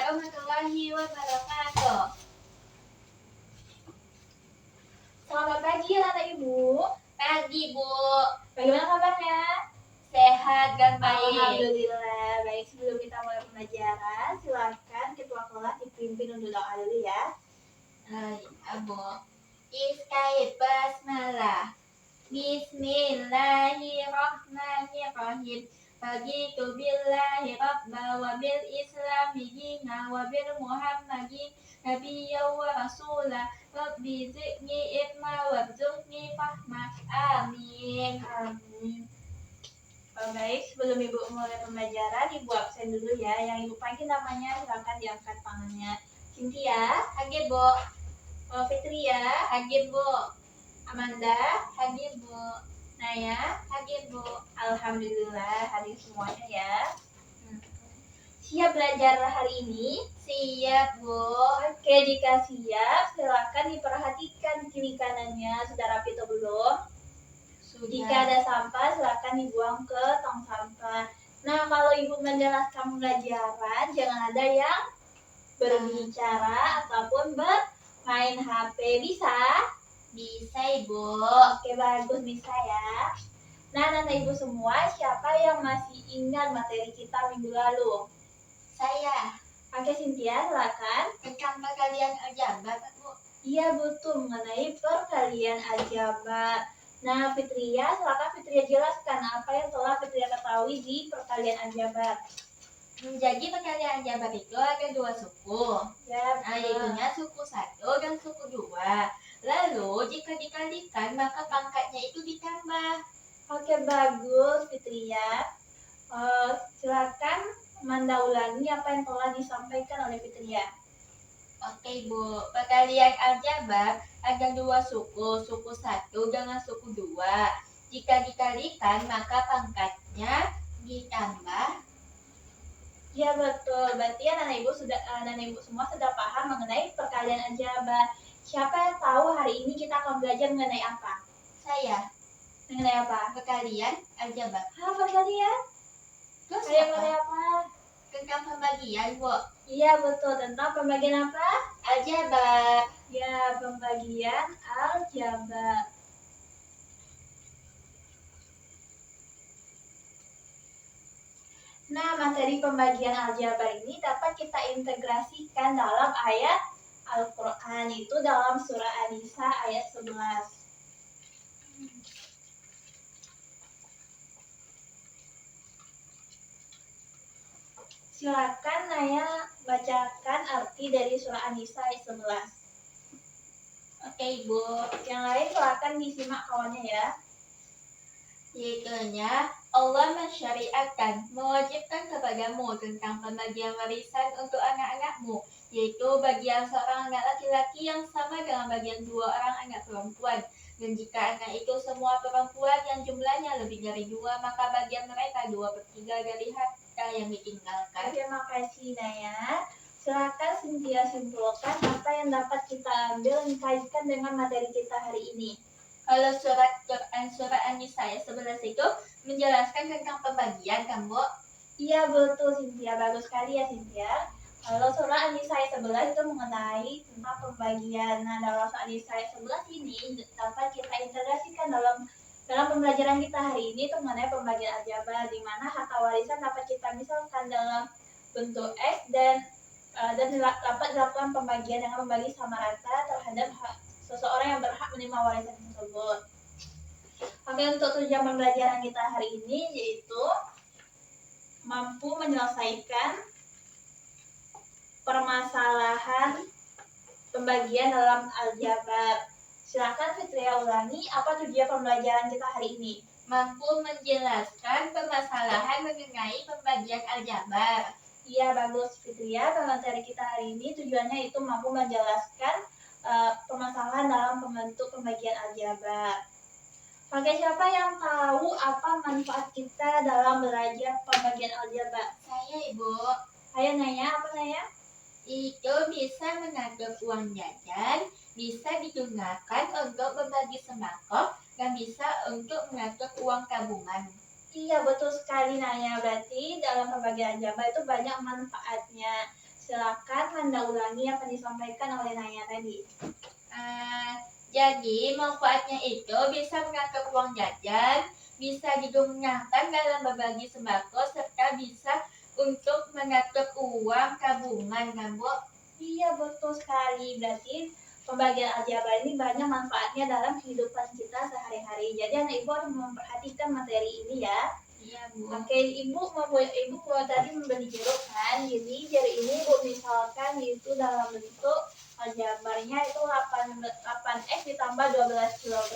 warahmatullahi wabarakatuh. Selamat pagi anak ibu. Pagi bu. Bagaimana kabarnya? Sehat dan baik. Alhamdulillah. Baik, sebelum kita mulai pembelajaran, silakan ketua kelas dipimpin untuk doa dulu ya. Abu. Iskait basmalah. Bismillahirrahmanirrahim. Bagitu billahi rabba wa bil islami dina wa bil muhammadin nabiyya wa rasulah. Rabbi zidni ilma warzuqni fahma. Amin. Amin. Baik, sebelum ibu mulai pembelajaran, ibu absen dulu ya. Yang ibu panggil namanya silakan diangkat tangannya. Cynthia, hadir bu. Fitria, hadir bu. Amanda, hadir bu. Naya, hadir bu. Alhamdulillah hadir semuanya ya. Siap belajar hari ini? Siap bu. Oke, jika siap silakan diperhatikan kiri kanannya. Sudah rapi atau belum? Sudah. Jika ada sampah silakan dibuang ke tong sampah. Nah, kalau ibu menjelaskan pembelajaran jangan ada yang berbicara ataupun bermain HP. Bisa? Bisa ibu. Oke, bagus, bisa ya. Nah, anak ibu semua, siapa yang masih ingat materi kita minggu lalu? Saya. Oke, Cynthia, silakan. Tentang perkalian aljabar, Bu. Iya, betul, mengenai perkalian aljabar. Nah, Fitria, silakan Fitria jelaskan apa yang telah Fitria ketahui di perkalian aljabar. Jadi perkalian aljabar itu ada dua suku. Ya, yaitunya suku 1 dan suku 2. Lalu jika dikalikan maka pangkatnya itu ditambah. Oke, bagus Fitria. Silakan mendaulangi apa yang telah disampaikan oleh Fitria. Oke Bu, perkalian aljabar ada dua suku, suku 1 dengan suku 2. Jika dikalikan maka pangkatnya ditambah. Ya betul, berarti anak ibu semua sudah paham mengenai perkalian aljabar. Siapa yang tahu hari ini kita akan belajar mengenai apa? Saya. Mengenai apa? Perkalian aljabar. Perkalian? Terus mengenai apa? Tentang pembagian, Bu. Iya betul, tentang pembagian apa? Aljabar. Ya, pembagian aljabar. Nah, materi pembagian aljabar ini dapat kita integrasikan dalam ayat Al-Quran, itu dalam surah An-Nisa ayat 11. Silakan Naya bacakan arti dari surah An-Nisa ayat 11. Oke Ibu, yang lain silakan disimak kawannya ya. Yaitunya Allah mensyariatkan, mewajibkan kepadamu tentang pembagian warisan untuk anak-anakmu, yaitu bagian seorang anak laki-laki yang sama dengan bagian 2 orang anak perempuan. Dan jika anak itu semua perempuan yang jumlahnya lebih dari 2, maka bagian mereka 2/3 dari harta yang ditinggalkan. Terima kasih Naya. Silakan Cynthia simpulkan apa yang dapat kita ambil dan kaitkan dengan materi kita hari ini. Kalau surah An-Nisa ayat 11 itu menjelaskan tentang pembagian kan Bu? Iya betul Cynthia, bagus sekali ya Cynthia. Kalau surah An-Nisa ayat 11 itu mengenai tentang pembagian. Nah, dalam surah An-Nisa ayat 11 ini dapat kita integrasikan dalam pembelajaran kita hari ini itu mengenai pembagian aljabar, di mana harta warisan dapat kita misalkan dalam bentuk X dan dapat dilakukan pembagian dengan membagi sama rata terhadap seseorang yang berhak menerima warisan tersebut. Oke, untuk tujuan pembelajaran kita hari ini yaitu mampu menyelesaikan permasalahan pembagian dalam aljabar. Silakan Fitria ulangi apa tujuan pembelajaran kita hari ini. Mampu menjelaskan permasalahan mengenai pembagian aljabar. Iya bagus Fitria, materi kita hari ini tujuannya itu mampu menjelaskan permasalahan dalam membentuk pembagian aljabar. Oke, siapa yang tahu apa manfaat kita dalam belajar pembagian aljabar? Saya Ibu. Ayo Naya, apa Naya? Itu bisa mengatur uang jajan, bisa digunakan untuk berbagi sembako, dan bisa untuk mengatur uang tabungan. Iya betul sekali Naya, berarti dalam pembagian aljabar itu banyak manfaatnya. Silakan Anda ulangi apa yang disampaikan oleh Naya tadi. Jadi manfaatnya itu bisa mengangkat uang jajan, bisa digunakan dalam berbagi sembako, serta bisa untuk mengatur uang tabungan, kan Bu? Iya, betul sekali. Berarti pembagian aljabar ini banyak manfaatnya dalam kehidupan kita sehari-hari. Jadi anak ibu harus memperhatikan materi ini ya. Iya, Bu. Oke, ibu mau tadi membeli jeruk kan. Jadi jeruk ini ibu misalkan itu dalam bentuk aljabarnya itu 8x ditambah 12 kg.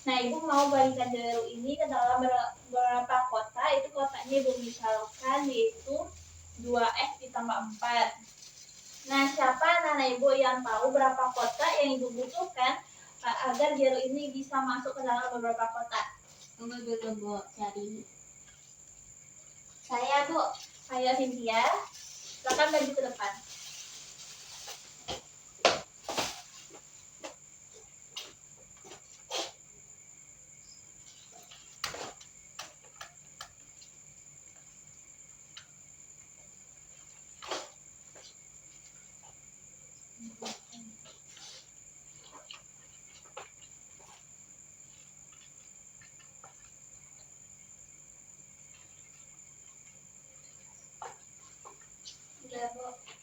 Nah, ibu mau balikan jeruk ini ke dalam berapa kota? Itu kotanya ibu misalkan yaitu 2x ditambah 4. Nah, siapa anak ibu yang tahu berapa kota yang ibu butuhkan agar jeruk ini bisa masuk ke dalam beberapa kota? Tunggu dulu, Bu, cari. Saya, Bu. Saya Cynthia. Silakan maju ke depan.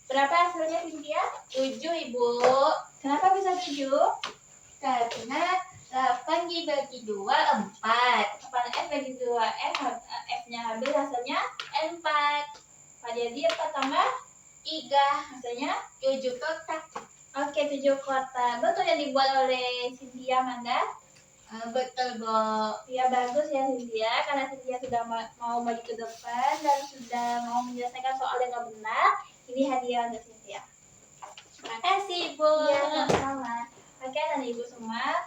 Berapa hasilnya Cynthia? 7, Ibu. Kenapa bisa 7? Karena 8 dibagi 2, 4. 8F bagi 2F, F-nya habis, hasilnya 4. Jadi 4 tambah 3. hasilnya 7 kotak. Oke, 7 kotak. Betul yang dibuat oleh Cynthia, Manda? Betul, Bu. Ya, bagus ya Cynthia, karena Cynthia sudah mau maju ke depan dan sudah mau menyelesaikan soal yang benar. Ini hadiah untuk Cynthia. Terima kasih, Bu. Ya, sama-sama. Oke, anak ibu semua,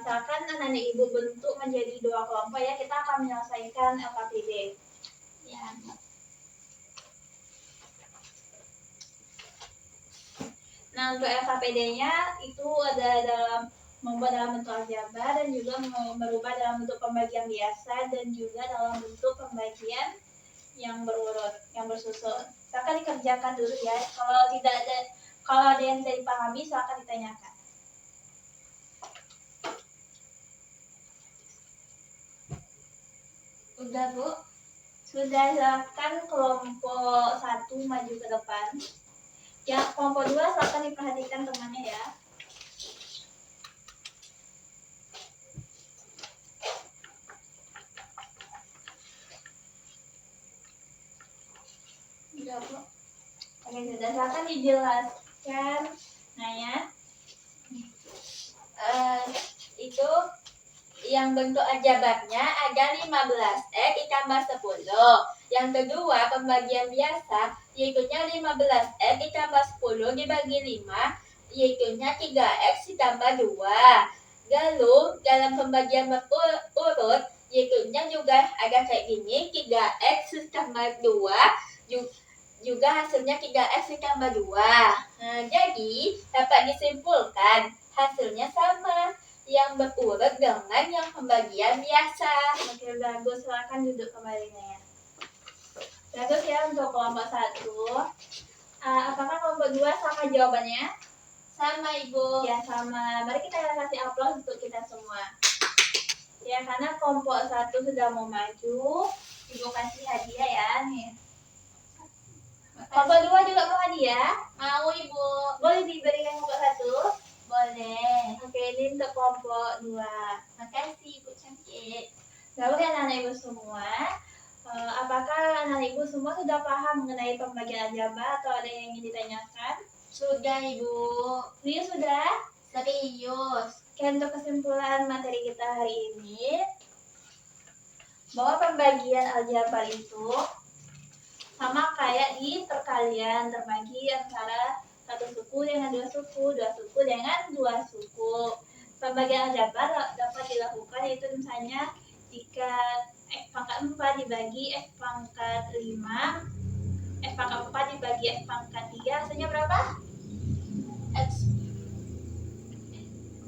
silakan anak ibu bentuk menjadi 2 kelompok ya. Kita akan menyelesaikan LKPD. Ya. Nah, untuk LKPD-nya itu ada membuat dalam bentuk aljabar dan juga merubah dalam bentuk pembagian biasa dan juga dalam bentuk pembagian yang berurut, yang bersusun. Silakan dikerjakan dulu ya. Kalau ada yang tidak dipahami, silakan ditanyakan. Udah, Bu? Sudah, silakan kelompok 1 maju ke depan. Ya, kelompok 2 silakan diperhatikan temannya ya. Udah, Bu. Oke, sudah, silakan dijelaskan. Nah ya. Itu yang bentuk aljabarnya ada 15x ditambah 10. Yang kedua, pembagian biasa, yaitunya 15x ditambah 10 dibagi 5, yaitunya 3x ditambah 2. Lalu, dalam pembagian berurut, yaitunya juga ada kayak gini, 3x ditambah 2, juga hasilnya 3x ditambah 2. Nah, jadi, dapat disimpulkan, hasilnya sama, yang berurut dengan yang pembagian biasa. Oke, bagus. Silakan duduk kembali ya. Bagus ya untuk kelompok 1. Apakah kelompok 2 sama jawabannya? Sama, Ibu. Ya, sama. Mari kita kasih aplaus untuk kita semua. Ya, karena kelompok 1 sudah mau maju, Ibu kasih hadiah ya nih. Kelompok 2 juga mau hadiah? Mau, Ibu. Boleh diberikan kelompok 1? Boleh. Oke, ini untuk kelompok 2. Makasih, Ibu cantik. Lalu ya anak ibu semua, apakah anak ibu semua sudah paham mengenai pembagian aljabar atau ada yang ingin ditanyakan? Sudah, Ibu. Serius sudah? Serius. Oke, untuk kesimpulan materi kita hari ini, bahwa pembagian aljabar itu sama kayak di perkalian, terbagi antara satu suku dengan dua suku dengan dua suku. Pembagian aljabar dapat dilakukan yaitu misalnya jika X pangkat 4 dibagi X pangkat 5, X pangkat 4 dibagi X pangkat 3, hasilnya berapa?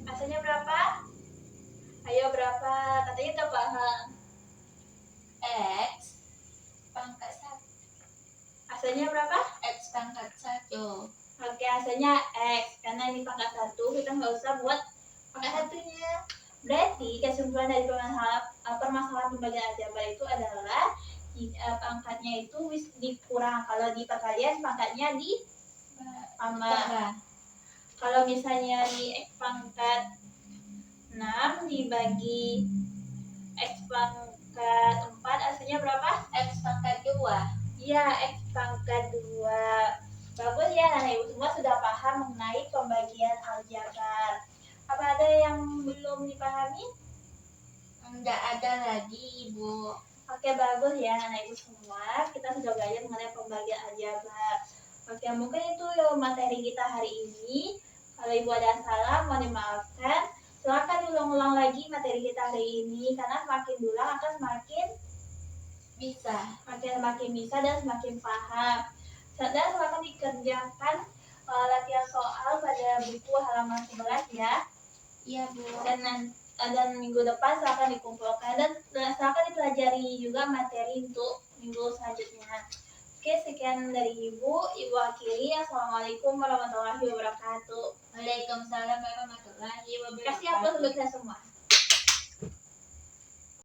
Hasilnya berapa? Ayo berapa? Katanya udah paham. X pangkat 1. Hasilnya berapa? X pangkat 1. Oke, hasilnya X. Karena ini pangkat 1, kita nggak usah buat pangkat satunya. Berarti kesimpulan dari permasalahan pembagian aljabar itu adalah pangkatnya itu dikurang. Kalau di perkalian pangkatnya ditambah. Kalau misalnya di X pangkat 6 dibagi X pangkat 4 hasilnya berapa? X pangkat 2. Iya, X pangkat 2. Bagus ya, anak ibu semua sudah paham mengenai pembagian aljabar. Apa ada yang belum dipahami? Enggak ada lagi, Ibu. Oke, bagus ya anak ibu semua. Kita sudah belajar mengenai pembagian aljabar. Oke, mungkin itu materi kita hari ini. Kalau ibu ada salah, mohon dimaafkan. Silakan diulang-ulang lagi materi kita hari ini, karena semakin diulang akan semakin semakin bisa dan semakin paham. Dan silakan dikerjakan latihan soal pada buku halaman 11 ya. Iya, Bu. Dan minggu depan silakan dikumpulkan dan silakan dipelajari juga materi untuk minggu selanjutnya. Oke, sekian dari Ibu akhiri. Assalamualaikum warahmatullahi wabarakatuh. Waalaikumsalam warahmatullahi wabarakatuh. Kasih aplaus untuk kita semua.